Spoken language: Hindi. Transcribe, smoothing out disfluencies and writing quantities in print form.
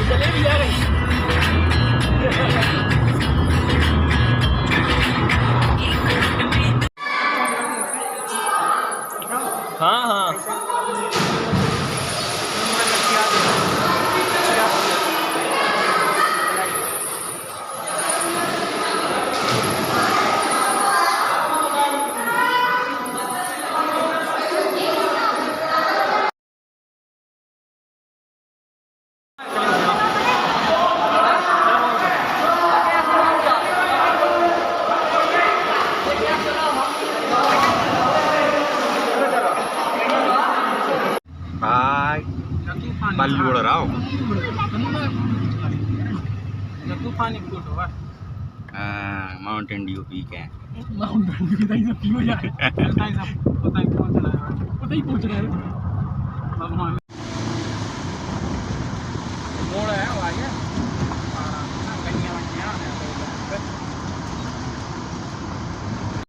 जलेबी आ गई। हाँ हाँ हाय बल्ली उड़ रहा हूँ तूफानी फोटो है। माउंटेन ड्यू पीक है। माउंटेन ड्यू की तरह पीओ यार। पता ही पहुंच रहा है।